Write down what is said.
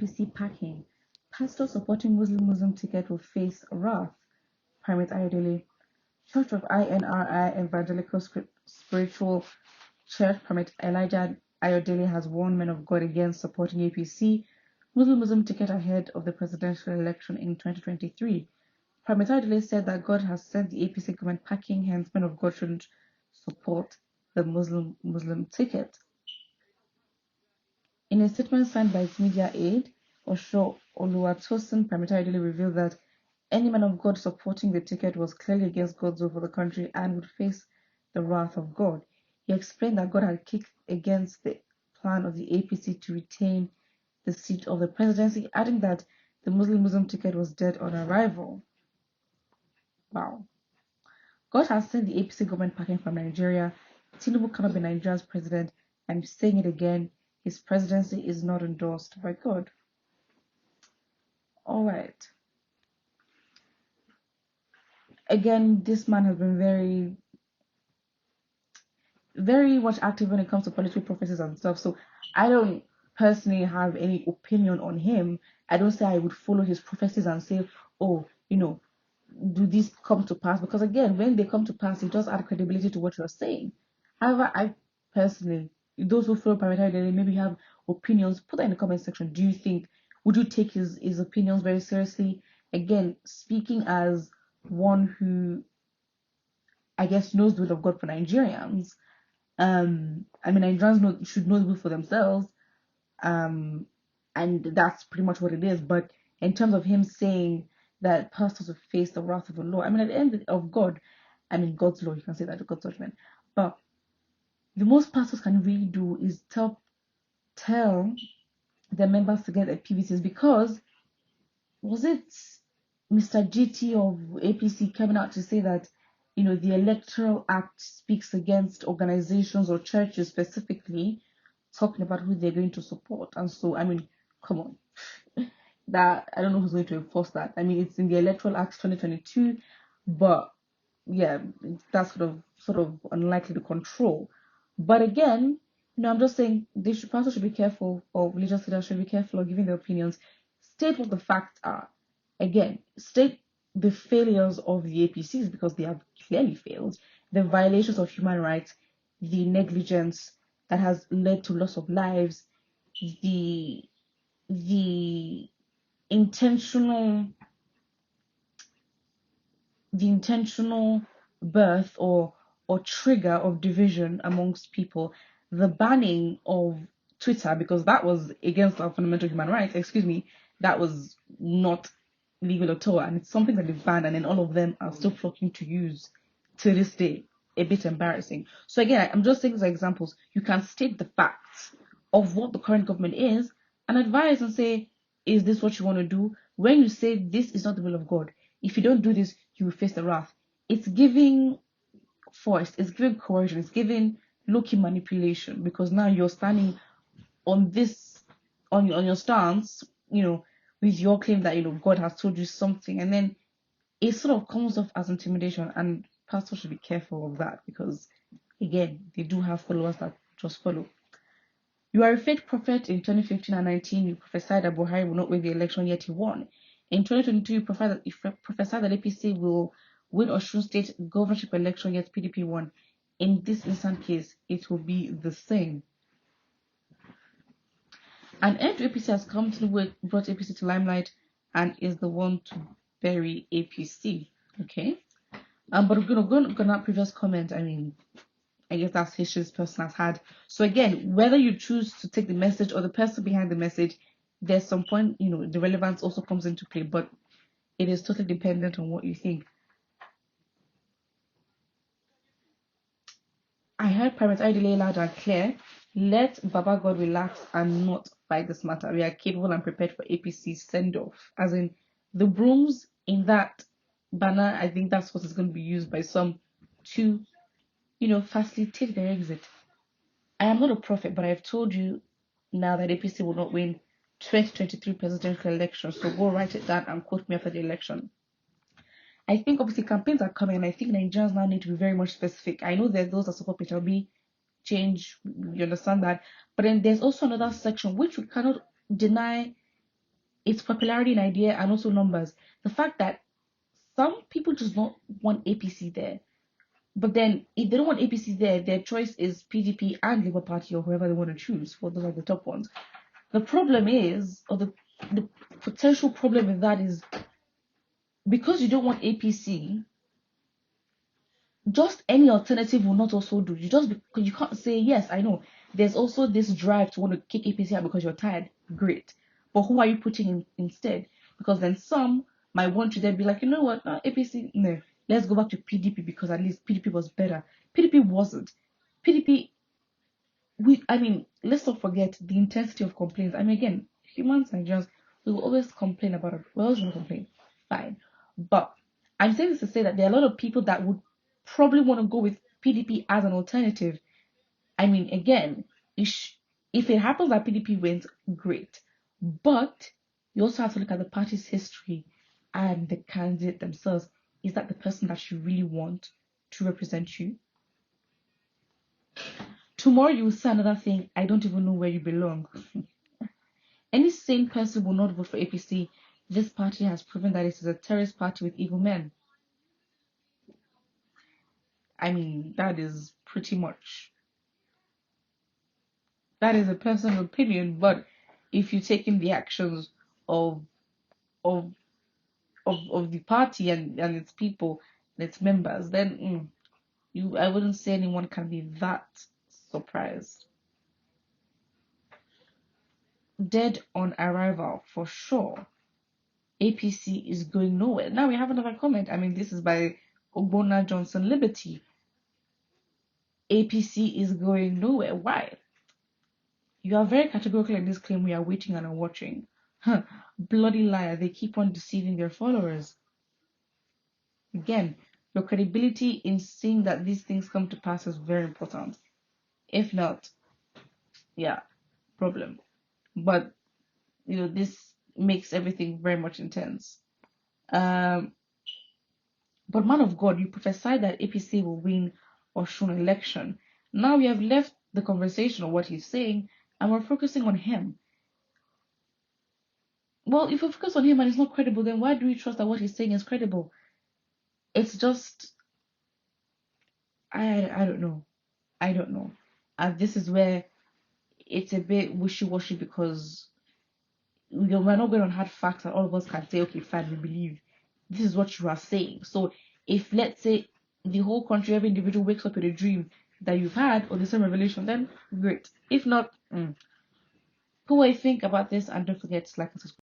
APC packing. Pastor supporting Muslim ticket will face wrath. Primate Ayodele. Church of INRI Evangelical Spiritual Church Primate Elijah Ayodele has warned men of God against supporting APC Muslim ticket ahead of the presidential election in 2023. Primate Ayodele said that God has sent the APC government packing, hence men of God shouldn't support the Muslim ticket. In a statement signed by his media aide, Osho Oluwatosin Primate Ayodele revealed that any man of God supporting the ticket was clearly against God's will for the country and would face the wrath of God. He explained that God had kicked against the plan of the APC to retain the seat of the presidency, adding that the Muslim ticket was dead on arrival. Wow. God has sent the APC government packing from Nigeria. Tinubu cannot be Nigeria's president. I'm saying it again. His presidency is not endorsed by God. All right. Again, this man has been very much active when it comes to political prophecies and stuff. So I don't personally have any opinion on him. I don't say I would follow his prophecies and say, oh, do these come to pass? Because again, when they come to pass, it does add credibility to what you're saying. However, I personally, those who follow parliamentary, maybe have opinions, put that in the comment section. Would you take his opinions very seriously? Again, speaking as one who I guess knows the will of God for Nigerians. Nigerians should know the will for themselves. And that's pretty much what it is. But in terms of him saying that pastors will face the wrath of the Lord, at the end of God, God's law, you can say that to God's judgment. But the most pastors can really do is tell their members to get their PVCs, because was it Mr. GT of APC coming out to say that the Electoral Act speaks against organizations or churches specifically talking about who they're going to support? And so, come on. That I don't know who's going to enforce that. It's in the Electoral Act 2022, but yeah, that's sort of unlikely to control. But again, I'm just saying pastors should be careful, or religious leaders should be careful of giving their opinions. State what the facts are. Again, state the failures of the APCs, because they have clearly failed, the violations of human rights, the negligence that has led to loss of lives, the the intentional birth or trigger of division amongst people, the banning of Twitter, because that was against our fundamental human rights, that was not legal at all, and it's something that they've banned, and then all of them are still flocking to use to this day. A bit embarrassing. So again, I'm just saying as examples. You can state the facts of what the current government is and advise and say, is this what you want to do? When you say this is not the will of God, if you don't do this, you will face the wrath. It's giving force, it's giving coercion, it's giving low-key manipulation, because now you're standing on this, on your stance, with your claim that God has told you something, and then it sort of comes off as intimidation, and pastors should be careful of that, because again, they do have followers that just follow. You are a fake prophet. In 2015 and 19, you prophesied that Buhari will not win the election, yet he won. In 2022, you prophesied that APC will win Osun State governorship election, yet PDP won. In this instant case, it will be the same. An end to APC has come to brought APC to limelight and is the one to bury APC. Okay. But we're gonna go on that previous comment. I guess that's history this person has had. So again, whether you choose to take the message or the person behind the message, there's some point, the relevance also comes into play, but it is totally dependent on what you think. I heard Primate Ayodele loud and clear. Let Baba God relax and not fight this matter. We are capable and prepared for APC send-off. As in, the brooms in that banner, I think that's what is going to be used by some to, facilitate their exit. I am not a prophet, but I've told you now that APC will not win 2023 presidential election. So go write it down and quote me after the election. I think obviously campaigns are coming, and I think Nigerians now need to be very much specific. I know that those that support Peter B change, you understand that, but then there's also another section which we cannot deny It's popularity in idea and also numbers. The fact that some people just don't want APC there. But then, if they don't want APC there, their choice is PDP and Labour Party or whoever they want to choose. For those are the top ones. The problem is, or the potential problem with that is, because you don't want APC, just any alternative will not also do. Because you can't say yes. I know there's also this drive to want to kick APC out because you're tired. Great, but who are you putting in instead? Because then some might want to then be like, you know what, no, APC, no, let's go back to PDP because at least PDP was better. PDP wasn't. PDP, I mean, let's not forget the intensity of complaints. I mean, again, humans and just we will always complain about it. We're always going to complain. Fine. But I'm saying this to say that there are a lot of people that would probably want to go with PDP as an alternative. I mean, again, if it happens that PDP wins, great. But you also have to look at the party's history and the candidate themselves. Is that the person that you really want to represent you? Tomorrow you will say another thing, I don't even know where you belong. Any sane person will not vote for APC. This party has proven that it is a terrorist party with evil men. I mean, that is pretty much, that is a personal opinion, but if you take in the actions of of of the party and its people and its members, then I wouldn't say anyone can be that surprised. Dead on arrival for sure. APC is going nowhere. Now we have another comment. I mean, this is by Ogbonna Johnson Liberty. APC is going nowhere. Why? You are very categorical in this claim. We are waiting and are watching. Huh. Bloody liar. They keep on deceiving their followers. Again, your credibility in seeing that these things come to pass is very important. If not, yeah, problem. But this makes everything very much intense. But man of God, you prophesied that APC will win Oshun election. Now we have left the conversation of what he's saying and we're focusing on him. Well, if we focus on him and he's not credible, then why do we trust that what he's saying is credible? It's just, I don't know. I don't know. And this is where it's a bit wishy-washy because we're not going on hard facts and all of us can say, okay, fine, we believe. This is what you are saying. So if, let's say, the whole country, every individual wakes up with a dream that you've had or the same revelation, then great. If not, put what you think about this and don't forget to like and subscribe.